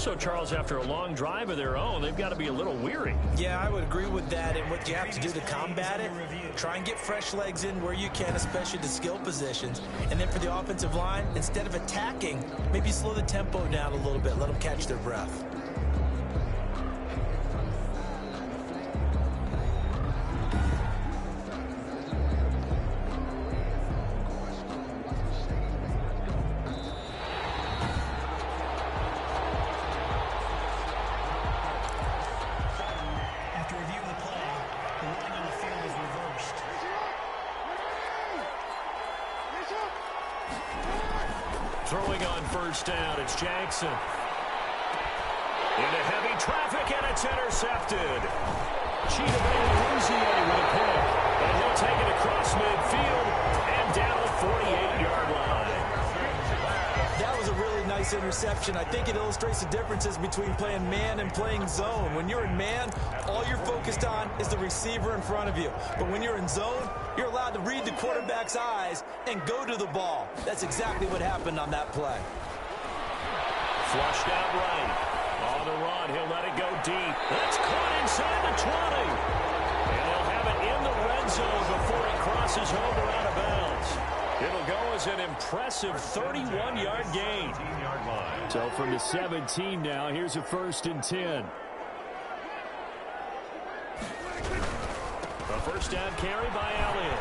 also, Charles, after a long drive of their own, they've got to be a little weary. Yeah, I would agree with that. And what you have to do to combat it, try and get fresh legs in where you can, especially the skill positions. And then for the offensive line, instead of attacking, maybe slow the tempo down a little bit. Let them catch their breath. Throwing on first down, it's Jackson. Into heavy traffic, and it's intercepted. Cheetah with a pick. And he'll take it across midfield and down the 48-yard line. That was a really nice interception. I think it illustrates the differences between playing man and playing zone. When you're in man, all you're focused on is the receiver in front of you. But when you're in zone, you're allowed to read the quarterback's eyes and go to the ball. That's exactly what happened on that play. Flushed out right. On the run, he'll let it go deep. That's caught inside the 20. And they'll have it in the red zone before it crosses over out of bounds. It'll go as an impressive 31-yard gain. So from the 17 now, here's a 1st and 10. A first down carry by Elliott.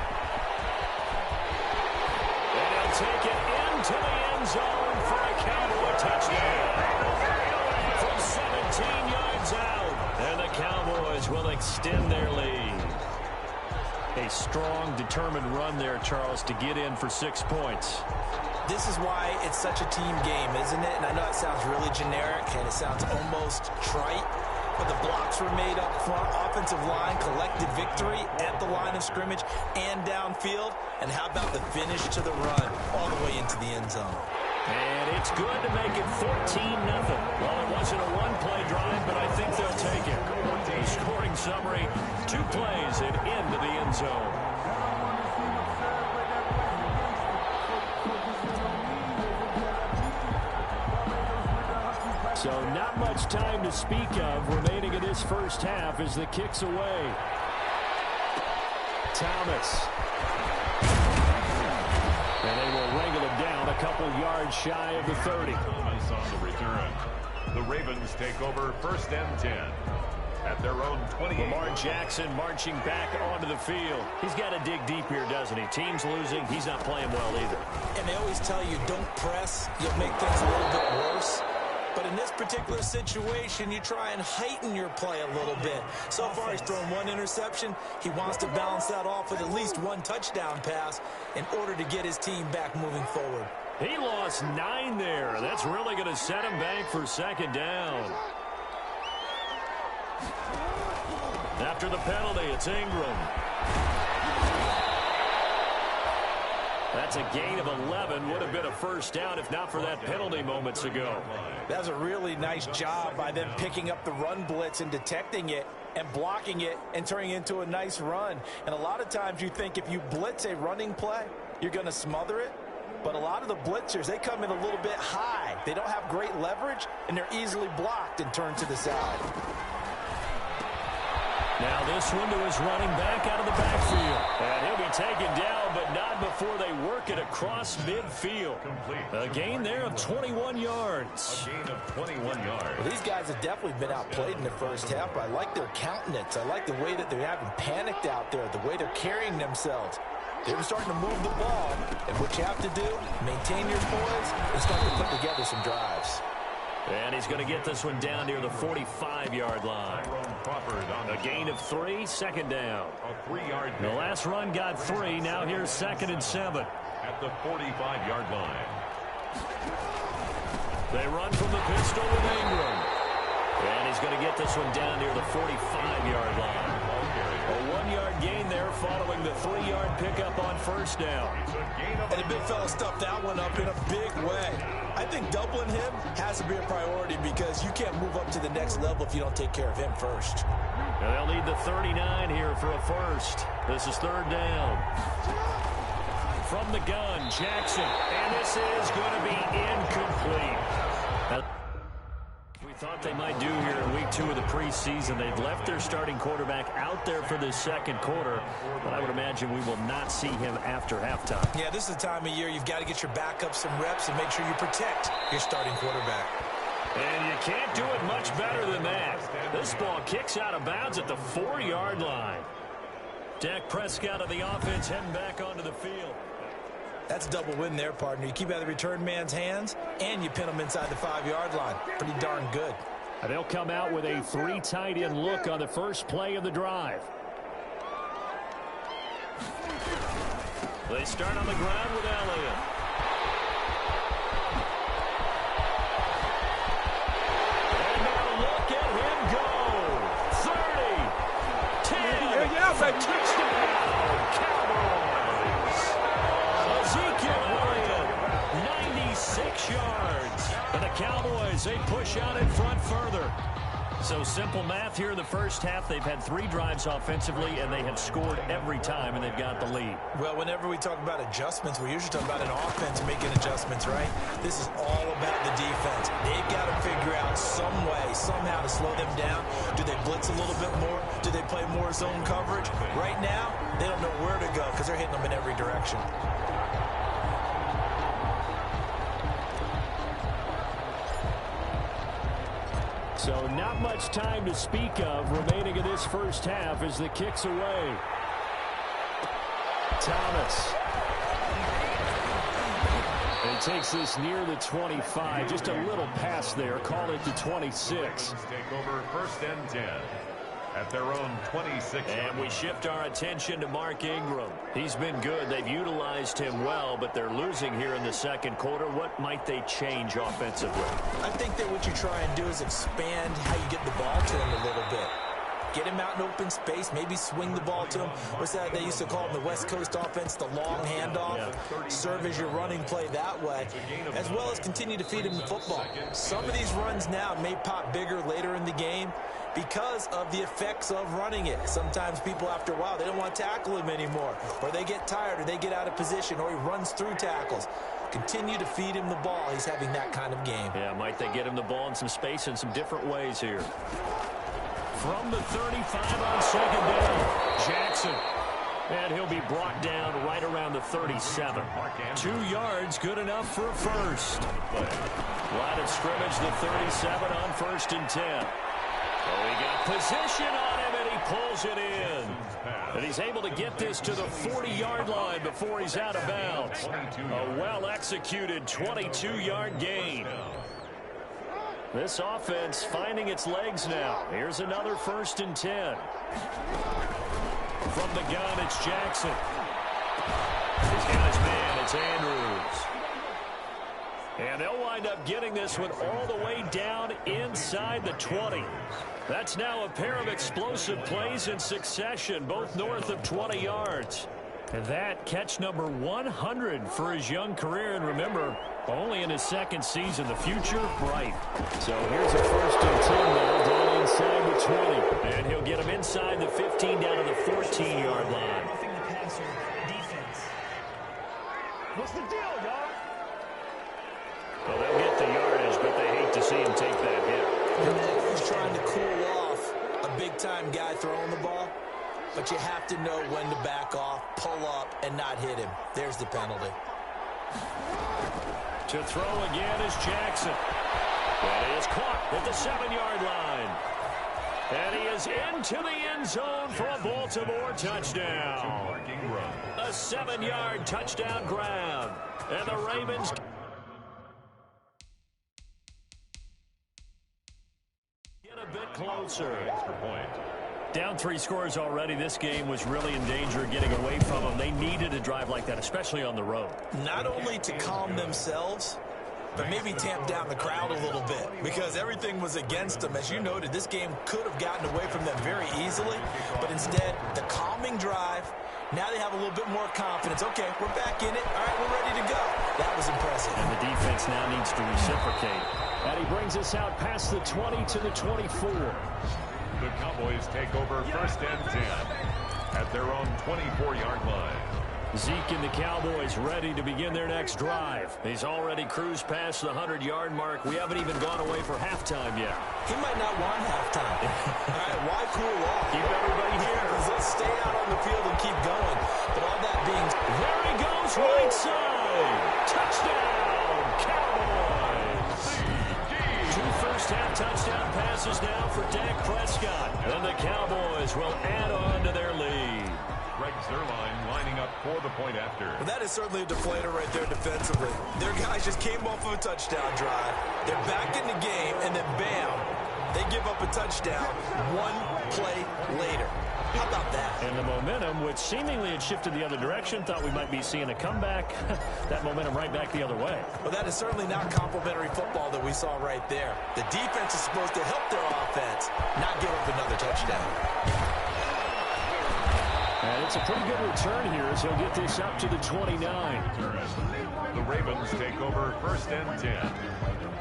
And he'll take it into the end zone for a Cowboy touchdown. From 17 yards out. And the Cowboys will extend their lead. A strong, determined run there, Charles, to get in for 6 points. This is why it's such a team game, isn't it? And I know it sounds really generic and it sounds almost trite, but the blocks were made up front. Offensive line collected victory at the line of scrimmage and downfield. And how about the finish to the run all the way into the end zone? And it's good to make it 14-0. Well, it wasn't a one-play drive, but I think they'll take it. The scoring summary, 2 plays and into the end zone. So not much time to speak of remaining in this first half as the kick's away. Thomas. And they will wrangle him down a couple yards shy of the 30. Thomas on the return. The Ravens take over 1st and 10 at their own 28. Lamar Jackson marching back onto the field. He's got to dig deep here, doesn't he? Team's losing. He's not playing well either. And they always tell you, don't press. You'll make things a little bit worse. But in this particular situation, you try and heighten your play a little bit. So far, he's thrown 1 interception. He wants to balance that off with at least 1 touchdown pass in order to get his team back moving forward. He lost 9 there. That's really going to set him back for 2nd down. After the penalty, it's Ingram. That's a gain of 11. Would have been a first down if not for that penalty moments ago. That was a really nice job by them picking up the run blitz and detecting it and blocking it and turning it into a nice run. And a lot of times you think if you blitz a running play, you're going to smother it. But a lot of the blitzers, they come in a little bit high. They don't have great leverage, and they're easily blocked and turned to the side. Now this one to his running back out of the backfield. And he'll be taken down, but not before they work it across midfield. A gain there of 21 yards. A gain of 21 yards. Well, these guys have definitely been outplayed in the first half, but I like their countenance. I like the way that they haven't panicked out there, the way they're carrying themselves. They're starting to move the ball, and what you have to do, maintain your poise and start to put together some drives. And he's going to get this one down near the 45-yard line. A gain of 3, 2nd down. A 3-yard. The last run got 3. Now here's 2nd and 7. At the 45-yard line. They run from the pistol with Ingram. And he's going to get this one down near the 45-yard line. A 1-yard gain there following the 3-yard pickup on first down. And the big fella stuffed that one up in a big way. I think doubling him has to be a priority because you can't move up to the next level if you don't take care of him first. And they'll need the 39 here for a first. This is 3rd down. From the gun, Jackson. And this is going to be incomplete. We thought they might do here in week 2 of the preseason. They've left their starting quarterback out there for this second quarter, but I would imagine we will not see him after halftime. Yeah, this is the time of year you've got to get your backup some reps and make sure you protect your starting quarterback. And you can't do it much better than that. This ball kicks out of bounds at the 4-yard line. Dak Prescott of the offense heading back onto the field. That's a double win there, partner. You keep out of the return man's hands, and you pin him inside the 5-yard line. Pretty darn good. And they'll come out with a 3 tight end look on the first play of the drive. They start on the ground with Elliott. And now look at him go. 30, 10, touchdown, Cowboys. Ezekiel Elliott, 96 yards. And the Cowboys, they push out in front further. So simple math here in the first half. They've had 3 drives offensively, and they have scored every time, and they've got the lead. Well, whenever we talk about adjustments, we usually talk about an offense making adjustments, right? This is all about the defense. They've got to figure out some way, somehow to slow them down. Do they blitz a little bit more? Do they play more zone coverage? Right now, they don't know where to go because they're hitting them in every direction. So not much time to speak of remaining in this first half as the kick's away. Thomas. And takes this near the 25. Just a little pass there. Call it the 26. Take over first and 10 at their own 26. And we shift our attention to Mark Ingram. He's been good. They've utilized him well, but they're losing here in the second quarter. What might they change offensively? I think that what you try and do is expand how you get the ball to him a little bit. Get him out in open space, maybe swing the ball to him. What's that they used to call in the West Coast offense, the long handoff? Yeah. Serve as your running play that way, as well as continue to feed him the football. Some of these runs now may pop bigger later in the game because of the effects of running it. Sometimes people, after a while, they don't want to tackle him anymore, or they get tired, or they get out of position, or he runs through tackles. Continue to feed him the ball. He's having that kind of game. Yeah, might they get him the ball in some space in some different ways here. From the 35 on second down, Jackson. And he'll be brought down right around the 37. 2 yards, good enough for a first. Line of scrimmage, the 37 on first and 10. Oh, he got position on him, and he pulls it in. And he's able to get this to the 40-yard line before he's out of bounds. A well-executed 22-yard gain. This offense finding its legs now. Here's another first and 10. From the gun, it's Jackson. He's got his man. It's Andrews. And they'll wind up getting this one all the way down inside the 20. That's now a pair of explosive plays in succession, both north of 20 yards. And that catch number 100 for his young career. And remember, only in his second season, the future bright. So here's a first and 10 now down inside the 20. And he'll get him inside the 15 down to the 14-yard line. What's the deal, y'all? Well, they'll get the yardage, but they hate to see him take that hit. He's trying to cool off a big-time guy throwing the ball. But you have to know when to back off, pull up, and not hit him. There's the penalty. To throw again is Jackson. And he is caught at the 7-yard line. And he is into the end zone for a Baltimore touchdown. A 7-yard touchdown grab. And the Ravens get a bit closer. Extra point. Down 3 scores already. This game was really in danger of getting away from them. They needed a drive like that, especially on the road. Not only to calm themselves, but maybe tamp down the crowd a little bit because everything was against them. As you noted, this game could have gotten away from them very easily, but instead, the calming drive, now they have a little bit more confidence. Okay, we're back in it. All right, we're ready to go. That was impressive. And the defense now needs to reciprocate. And he brings us out past the 20 to the 24. The Cowboys take over first and 10 at their own 24-yard line. Zeke and the Cowboys ready to begin their next drive. He's already cruised past the 100-yard mark. We haven't even gone away for halftime yet. He might not want halftime. All right, why cool off? Keep everybody here. Because let's stay out on the field and keep going. But all that being... There he goes, right side. Touchdown, Cowboys. Two first-half touchdown passes now for Dak Prescott. And the Cowboys will add on to their lead. Greg Zuerlein lining up for the point after. Well, that is certainly a deflator right there defensively. Their guys just came off of a touchdown drive. They're back in the game, and then bam, they give up a touchdown one play later. How about that? And the momentum, which seemingly had shifted the other direction, thought we might be seeing a comeback. That momentum right back the other way. Well, that is certainly not complimentary football that we saw right there. The defense is supposed to help their offense, not give up another touchdown. And it's a pretty good return here as he'll get this up to the 29. The Ravens take over first and 10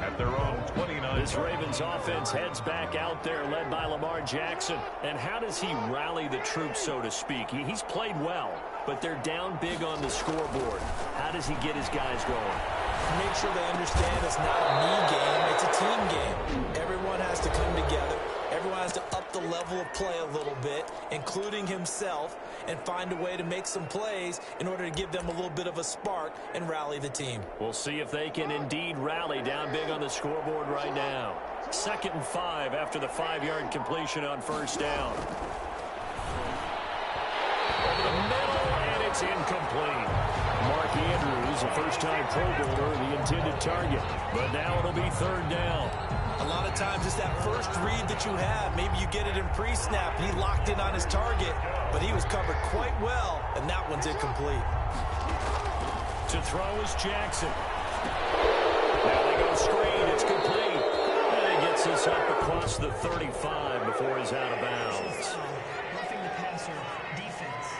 at their own 29. This Ravens offense heads back out there, led by Lamar Jackson. And how does he rally the troops, so to speak? He's played well, but they're down big on the scoreboard. How does he get his guys going? Make sure they understand it's not a me game, it's a team game. Everyone has to come together. Everyone has to up the level of play a little bit, including himself, and find a way to make some plays in order to give them a little bit of a spark and rally the team. We'll see if they can indeed rally down big on the scoreboard right now. 2nd and 5 after the 5-yard completion on first down. Over the middle, and it's incomplete. Mark Andrews, a first-time Pro Bowler, the intended target. But now it'll be 3rd down. A lot of times it's that first read that you have. Maybe you get it in pre-snap. He locked in on his target, but he was covered quite well, and that one's incomplete. To throw is Jackson. Now they go screen. It's complete. And he gets this up across the 35 before he's out of bounds. Roughing the passer defense.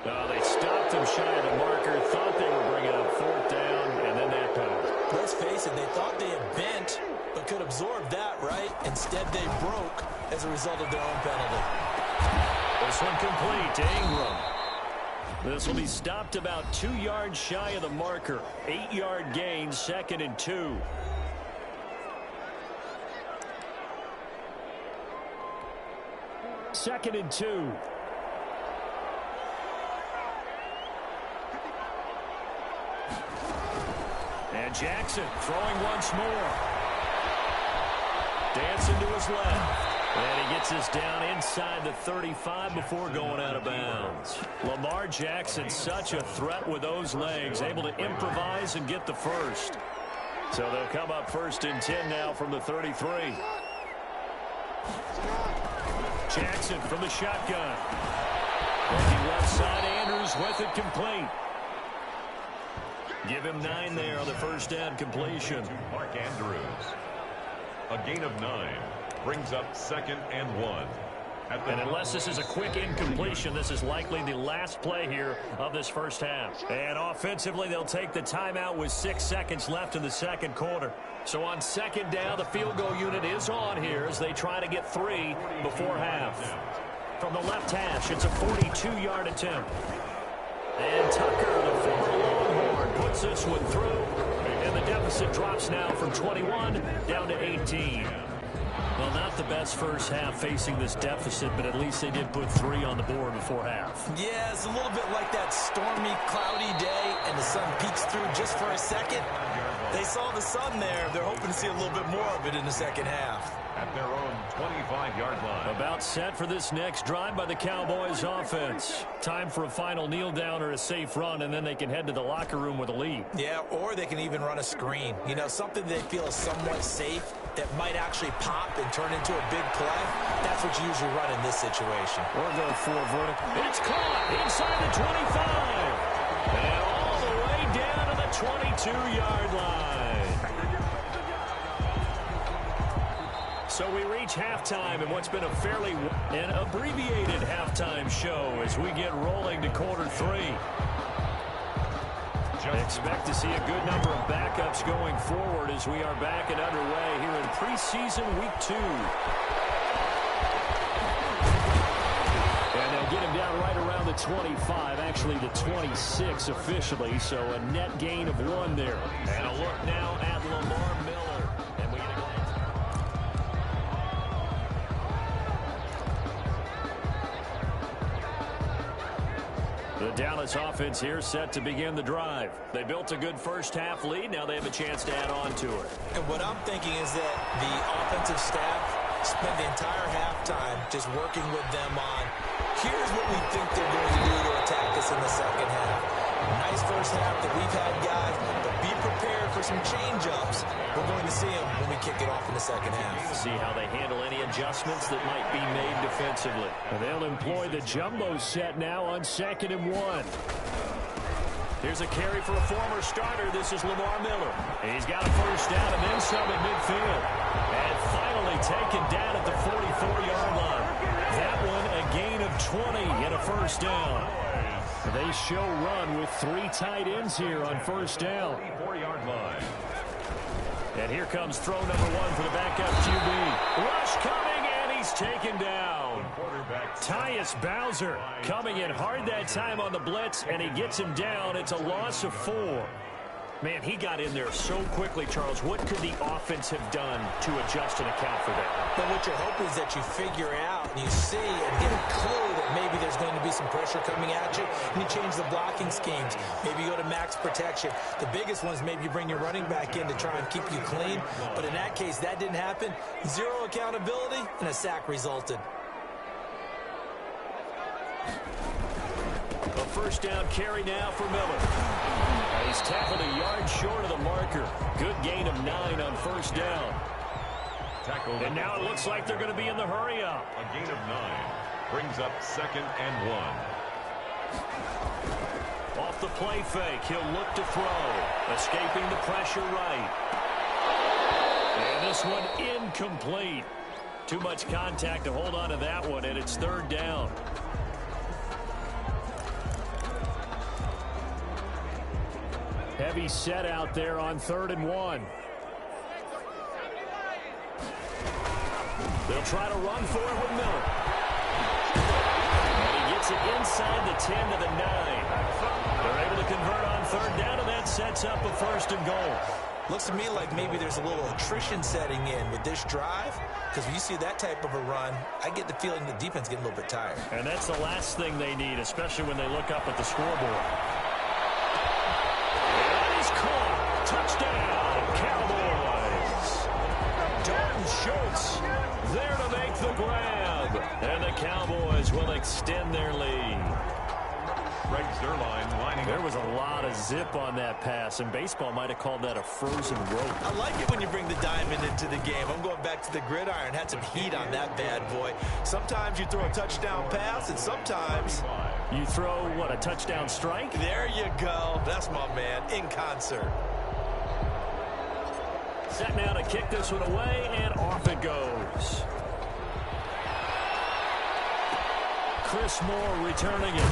They stopped him shy of the marker, thought they were bringing up 4th down, and then that penalty. Let's face it, they thought they had bent, but could absorb that, right? Instead, they broke as a result of their own penalty. This one complete to Ingram. This will be stopped about 2 yards shy of the marker. 8-yard gain, 2nd and 2. Second and 2. And Jackson throwing once more. Dancing to his left. And he gets us down inside the 35 before going out of bounds. Lamar Jackson, such a threat with those legs, able to improvise and get the first. So they'll come up 1st and 10 now from the 33. Jackson from the shotgun. Working left side, Andrews with it complete. Give him 9 there on the first down completion. To Mark Andrews. A gain of 9 brings up 2nd and 1. And unless this is a quick incompletion, this is likely the last play here of this first half. And offensively, they'll take the timeout with 6 seconds left in the 2nd quarter. So on 2nd down, the field goal unit is on here as they try to get 3 before half. From the left hash, it's a 42-yard attempt. And Tucker, the former Longhorn, puts this one through. And the deficit drops now from 21 down to 18. Well, not the best first half facing this deficit, but at least they did put 3 on the board before half. Yeah, it's a little bit like that stormy, cloudy day, and the sun peeks through just for a second. They saw the sun there. They're hoping to see a little bit more of it in the second half. At their own 25-yard line. About set for this next drive by the Cowboys offense. Time for a final kneel down or a safe run, and then they can head to the locker room with a lead. Yeah, or they can even run a screen. You know, something they feel is somewhat safe that might actually pop and turn into a big play. That's what you usually run in this situation. Or go for a vertical. It's caught inside the 25. And all the way down to the 22-yard line. So we reach halftime in what's been a fairly abbreviated halftime show as we get rolling to quarter 3. Expect to see a good number of backups going forward as we are back and underway here in preseason week 2. the 25, actually the 26 officially, so a net gain of 1 there. And a look now at Lamar Miller. And we get a glance. The Dallas offense here set to begin the drive. They built a good first-half lead. Now they have a chance to add on to it. And what I'm thinking is that the offensive staff spent the entire halftime just working with them on, here's what we think they're going to do to attack us in the second half. Nice first half that we've had, guys, but be prepared for some change-ups. We're going to see them when we kick it off in the second half. See how they handle any adjustments that might be made defensively. And they'll employ the jumbo set now on 2nd and 1. Here's a carry for a former starter. This is Lamar Miller. He's got a first down and then some at midfield. And finally taken down at the 44-yard line. That one a gain of 20 and a first down. They show run with 3 tight ends here on first down. 44-yard line. And here comes throw number 1 for the backup QB. Rush coming, and he's taken down. Tyus Bowser coming in hard that time on the blitz, and he gets him down. It's a loss of 4. Man, he got in there so quickly, Charles. What could the offense have done to adjust and account for that? But what you're hoping is that you figure out and you see and get a clue that maybe there's going to be some pressure coming at you, and you change the blocking schemes. Maybe you go to max protection. The biggest one is maybe you bring your running back in to try and keep you clean. But in that case, that didn't happen. 0 accountability, and a sack resulted. A first down carry now for Miller. He's tackled a yard short of the marker. Good gain of 9 on first down. Tackled. And now it looks like they're going to be in the hurry up. A gain of 9 brings up 2nd and 1. Off the play fake, he'll look to throw. Escaping the pressure right. And this one incomplete. Too much contact to hold on to that one, and it's 3rd down. Heavy set out there on 3rd and 1. They'll try to run for it with Miller. And he gets it inside the 10 to the 9. They're able to convert on 3rd down, and that sets up a 1st and goal. Looks to me like maybe there's a little attrition setting in with this drive, because when you see that type of a run, I get the feeling the defense getting a little bit tired. And that's the last thing they need, especially when they look up at the scoreboard. Touchdown, Cowboys. Dalton Schultz there to make the grab. And the Cowboys will extend their lead. Greg Zuerlein lining There was a lot of zip on that pass, and baseball might have called that a frozen rope. I like it when you bring the diamond into the game. I'm going back to the gridiron. Had some heat on that bad boy. Sometimes you throw a touchdown pass, and sometimes you throw, what, a touchdown strike? There you go. That's my man, in concert. Set now to kick this one away, and off it goes. Chris Moore returning it.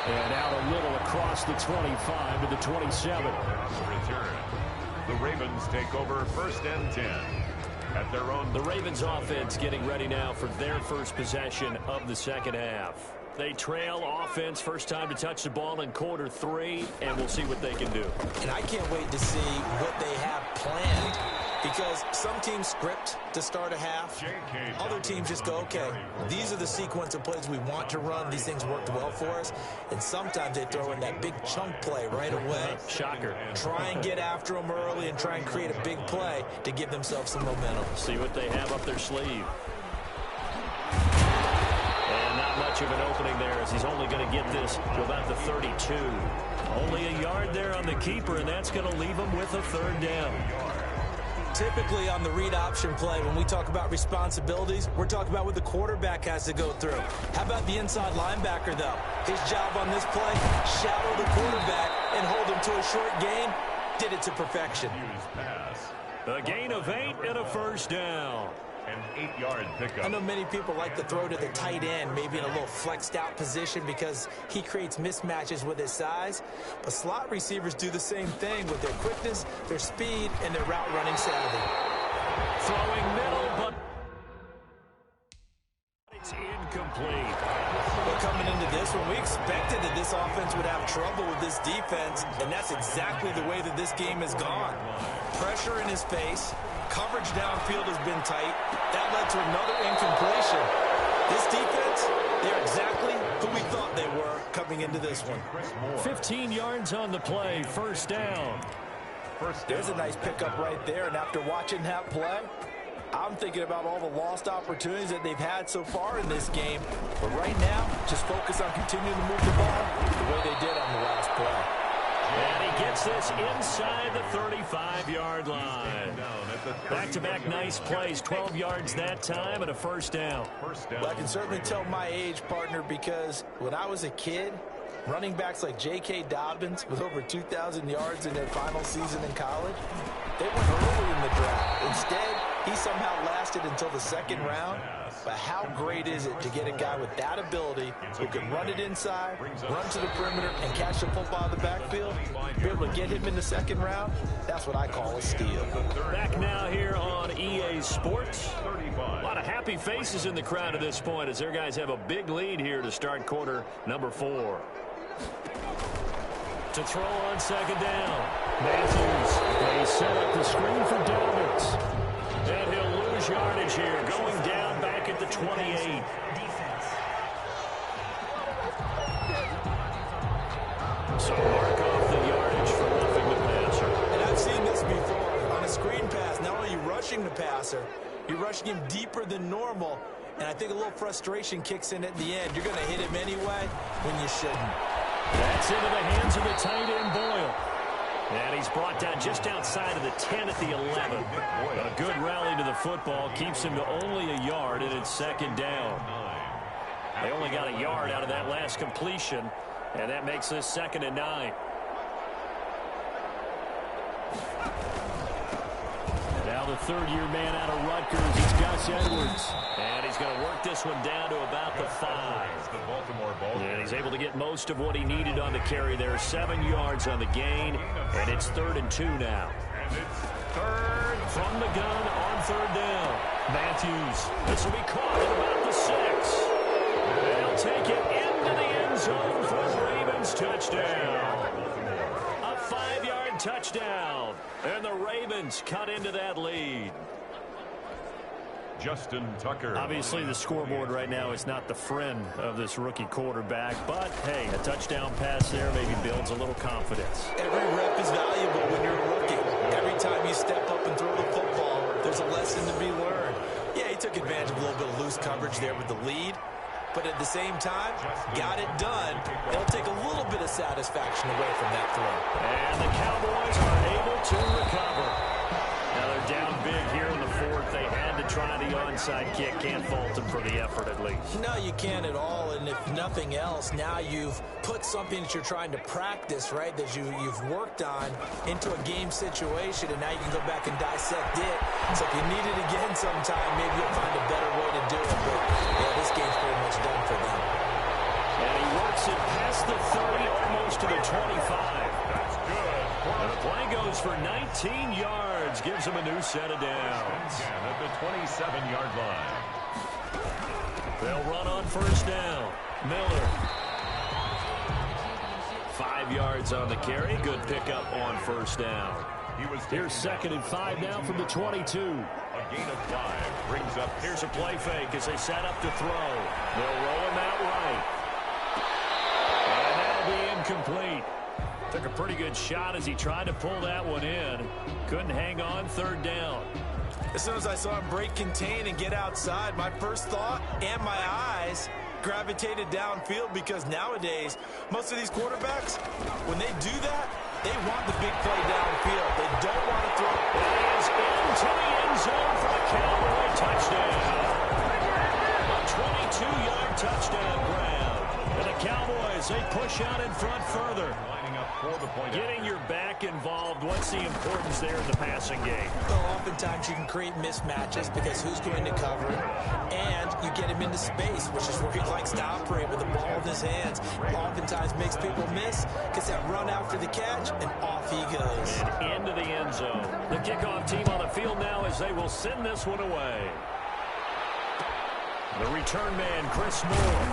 And out a little across the 25 to the 27. return. The Ravens take over 1st and 10 at their own. The Ravens offense getting ready now for their first possession of the second half. They trail offense, first time to touch the ball in quarter 3, and we'll see what they can do. And I can't wait to see what they have planned, because some teams script to start a half. Other teams just go, okay, these are the sequence of plays we want to run. These things worked well for us. And sometimes they throw in that big chunk play right away. Shocker. Try and get after them early and try and create a big play to give themselves some momentum. See what they have up their sleeve. And not much of an opening there, as he's only going to get this to about the 32. Only a yard there on the keeper, and that's going to leave him with a 3rd down. Typically on the read option play, when we talk about responsibilities, we're talking about what the quarterback has to go through. How about the inside linebacker, though? His job on this play, shadow the quarterback and hold him to a short gain. Did it to perfection. A gain of 8 and a 1st down. An 8-yard pickup. I know many people like to throw to the tight end, maybe in a little flexed out position, because he creates mismatches with his size. But slot receivers do the same thing with their quickness, their speed, and their route running savvy. Throwing middle, but it's incomplete. Well, coming into this one. We expected that this offense would have trouble with this defense, and that's exactly the way that this game has gone. Pressure in his face. Coverage downfield has been tight. That led to another incompletion. This defense, they're exactly who we thought they were coming into this one. 15 yards on the play, first down. There's a nice pickup right there, and after watching that play, I'm thinking about all the lost opportunities that they've had so far in this game. But right now, just focus on continuing to move the ball the way they did on the last play. And he gets this inside the 35-yard line. Back-to-back nice plays, 12 yards that time and a first down. Well, I can certainly tell my age, partner, because when I was a kid, running backs like J.K. Dobbins with over 2,000 yards in their final season in college, they went early in the draft. Instead, he somehow lasted until the second round. But how great is it to get a guy with that ability who can run it inside, run to the perimeter, and catch the football out of the backfield? Be able to get him in the second round? That's what I call a steal. Back now here on EA Sports. A lot of happy faces in the crowd at this point as their guys have a big lead here to start quarter number 4. To throw on second down. Matthews, they set up the screen for Dobbins. And he'll lose yardage here, going down back at the 28. Defense. So mark off the yardage for roughing the passer. And I've seen this before. On a screen pass, not only are you rushing the passer, you're rushing him deeper than normal. And I think a little frustration kicks in at the end. You're going to hit him anyway when you shouldn't. That's into the hands of the tight end, Boyle. And he's brought down just outside of the 10 at the 11. A good rally to the football keeps him to only a yard, and it's second down. They only got a yard out of that last completion, and that makes this 2nd and 9. And now the third-year man out of Rutgers is Gus Edwards. And he's going to work this one down to about the 5. And he's able to get most of what he needed on the carry there. 7 yards on the gain, and it's 3rd and 2 now. And it's third from the gun on 3rd down. Matthews, this will be caught at about the 6. They'll take it into the end zone for the Ravens touchdown. A 5-yard touchdown, and the Ravens cut into that lead. Justin Tucker. Obviously, the scoreboard right now is not the friend of this rookie quarterback, but, hey, a touchdown pass there maybe builds a little confidence. Every rep is valuable when you're a rookie. Every time you step up and throw the football, there's a lesson to be learned. Yeah, he took advantage of a little bit of loose coverage there with the lead, but at the same time, got it done. They'll take a little bit of satisfaction away from that throw. And the Cowboys are able to recover. Now they're down big here in the 4th. They had to try the onside kick. Can't fault them for the effort at least. No, you can't at all. And if nothing else, now you've put something that you're trying to practice, right, that you've worked on into a game situation, and now you can go back and dissect it. So if you need it again sometime, maybe you'll find a better way to do it. But, yeah, this game's pretty much done for them. And he works it past the 30, almost to the 25. That's good. And the play goes for 19 yards, gives him a new set of downs. At the 27-yard line. They'll run on 1st down. Miller. 5 yards on the carry. Good pickup on 1st down. Here's 2nd and 5 now from the 22. A gain of 5 brings up. Here's a play fake as they set up to throw. They'll roll him out right. And that'll be incomplete. Took a pretty good shot as he tried to pull that one in. Couldn't hang on 3rd down. As soon as I saw him break contain and get outside, my first thought and my eyes gravitated downfield, because nowadays, most of these quarterbacks, when they do that, they want the big play downfield. They don't want to throw. That is into the end zone for the Cowboy touchdown. A 22-yard touchdown grab. And the Cowboys, they push out in front further. Lining up for the point. Getting your back involved, what's the importance there in the passing game? Well, oftentimes you can create mismatches because who's going to cover it, and you get him into space, which is where he likes to operate with the ball in his hands. Oftentimes makes people miss, gets that run after the catch, and off he goes. And into the end zone. The kickoff team on the field now as they will send this one away. The return man, Chris Moore.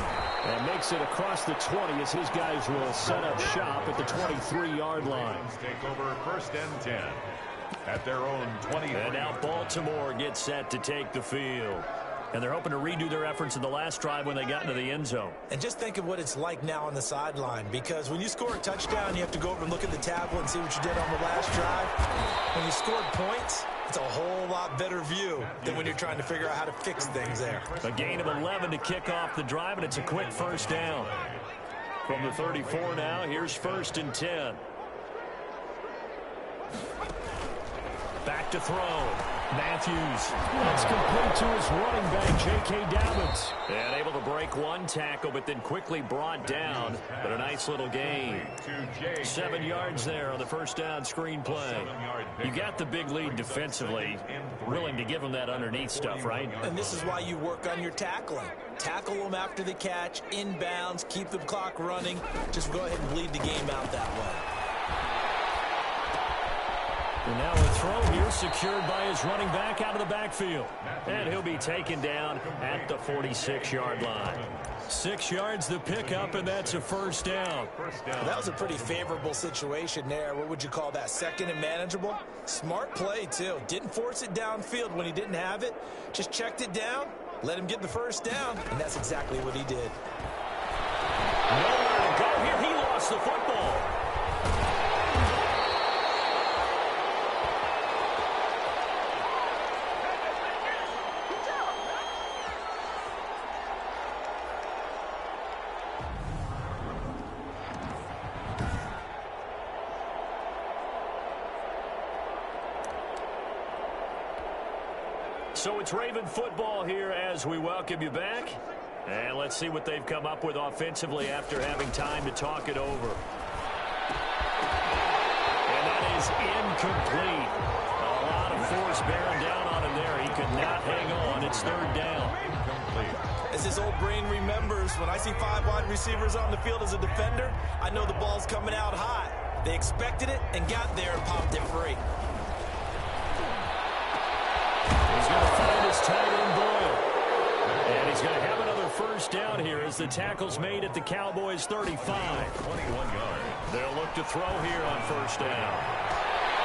And makes it across the 20 as his guys will set up shop at the 23-yard line. Take over first and 10 at their own 20. And now Baltimore gets set to take the field. And they're hoping to redo their efforts in the last drive when they got into the end zone. And just think of what it's like now on the sideline, because when you score a touchdown, you have to go over and look at the tablet and see what you did on the last drive. When you scored points, it's a whole lot better view than when you're trying to figure out how to fix things there. A gain of 11 to kick off the drive, and it's a quick first down. From the 34 now, here's first and 10. Back to throw. Matthews. That's complete to his running back, J.K. Dobbins. And able to break one tackle, but then quickly brought down. But a nice little gain. 7 yards there on the first down screen play. You got the big lead defensively. Willing to give them that underneath stuff, right? And this is why you work on your tackling. Tackle them after the catch, inbounds, keep the clock running. Just go ahead and bleed the game out that way. And now a throw here secured by his running back out of the backfield. And he'll be taken down at the 46-yard line. 6 yards the pickup, and that's a first down. Well, that was a pretty favorable situation there. What would you call that? Second and manageable? Smart play, too. Didn't force it downfield when he didn't have it. Just checked it down, let him get the first down, and that's exactly what he did. Nowhere to go here. He lost the football. So it's Raven football here as we welcome you back. And let's see what they've come up with offensively after having time to talk it over. And that is incomplete. A lot of force bearing down on him there. He could not hang on. It's third down. As his old brain remembers, when I see 5 wide receivers on the field as a defender, I know the ball's coming out hot. They expected it and got there and popped it free. He's going to find his tight end Boyle. And he's going to have another first down here as the tackle's made at the Cowboys' 35. 21 yards. They'll look to throw here on first down.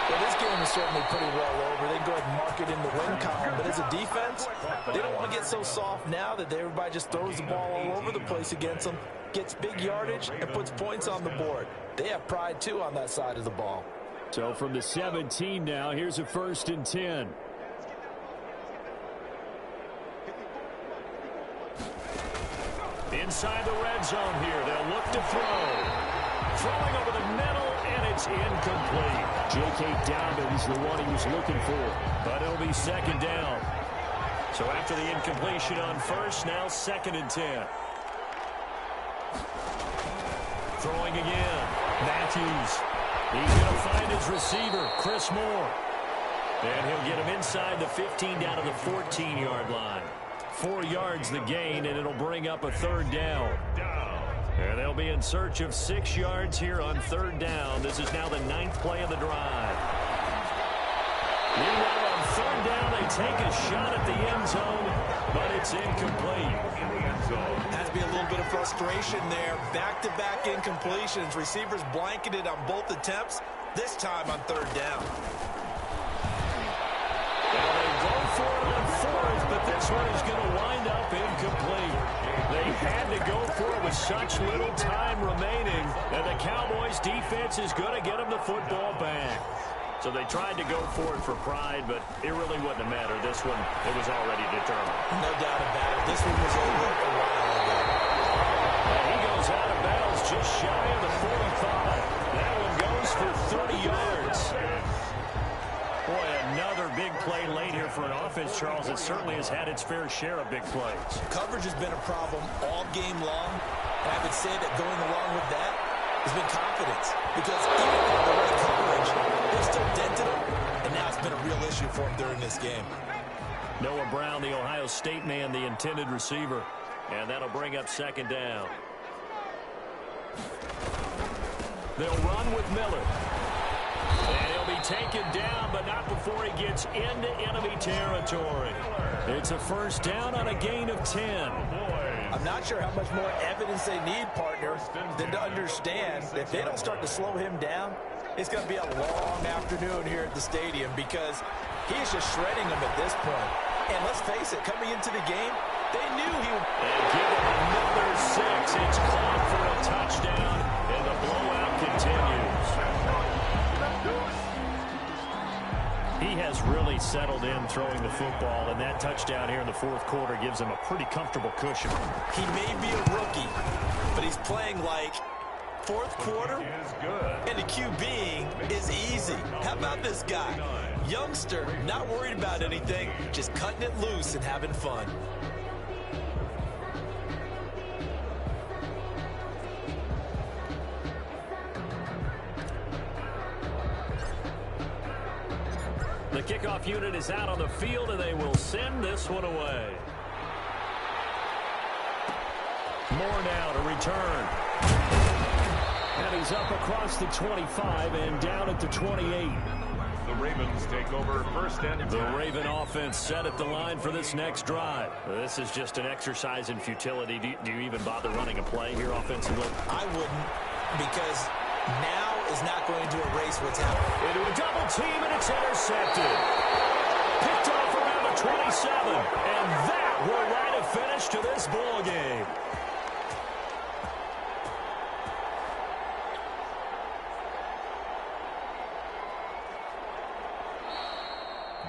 Well, this game is certainly pretty well over. They can go ahead and mark it in the win column. But as a defense, they don't want to get so soft now that everybody just throws the ball all over the place against them, gets big yardage, and puts points on the board. They have pride, too, on that side of the ball. So from the 17 now, here's a first and 10. Inside the red zone here, they'll look to throw. Throwing over the middle, and it's incomplete. J.K. Dobbins, the one he was looking for, but it'll be second down. So after the incompletion on first, now second and 10. Throwing again. Matthews. He's going to find his receiver, Chris Moore. And he'll get him inside the 15 down to the 14-yard line. 4 yards the gain, and it'll bring up a third down. And they'll be in search of 6 yards here on third down. This is now the 9th play of the drive. Meanwhile, on third down, they take a shot at the end zone, but it's incomplete. Has to be a little bit of frustration there. Back-to-back incompletions. Receivers blanketed on both attempts, this time on third down. Well, they go for it on fourth, but this one is going to wind up incomplete. They had to go for it with such little time remaining, and the Cowboys' defense is going to get them the football back. So they tried to go for it for pride, but it really wouldn't have mattered. This one, it was already determined. No doubt about it. This one was over a while ago. And he goes out of bounds just shy of the 45. That one goes for 30 yards. Boy, another big play late here for an offense, Charles, that certainly has had its fair share of big plays. Coverage has been a problem all game long, and I would say that going along with that has been confidence. Because even with the right coverage, they still dented them, and now it's been a real issue for them during this game. Noah Brown, the Ohio State man, the intended receiver. And that'll bring up second down. They'll run with Miller. And he'll be taken down, but not before he gets into enemy territory. It's a first down on a gain of 10. I I'm not sure how much more evidence they need, partner, than to understand that if they don't start to slow him down, it's going to be a long afternoon here at the stadium because he's just shredding them at this point. And let's face it, coming into the game, they knew he would. And give him another 6. It's caught for a touchdown, and the blowout continues. He has really settled in throwing the football, and that touchdown here in the fourth quarter gives him a pretty comfortable cushion. He may be a rookie, but he's playing like fourth quarter, and the QBing is easy. How about this guy? Youngster, not worried about anything, just cutting it loose and having fun. The kickoff unit is out on the field, and they will send this one away. Moore now to return. And he's up across the 25 and down at the 28. The Ravens take over first and 10. The Raven offense set at the line for this next drive. This is just an exercise in futility. Do you even bother running a play here offensively? I wouldn't, because now is not going to erase what's happened. Into a double team, and it's intercepted. Picked off around the 27. And that will write a finish to this ball game.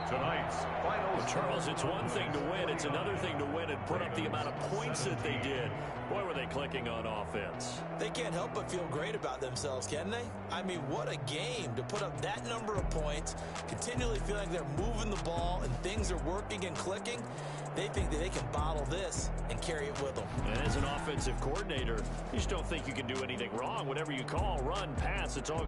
Tonight's final. Well, Charles, it's one thing to win. It's another thing to win and put up the amount of points that they did. Boy, were they clicking on offense. They can't help but feel great about themselves, can they? I mean, what a game to put up that number of points, continually feel like they're moving the ball and things are working and clicking. They think that they can bottle this and carry it with them. And as an offensive coordinator, you just don't think you can do anything wrong. Whatever you call, run, pass, it's all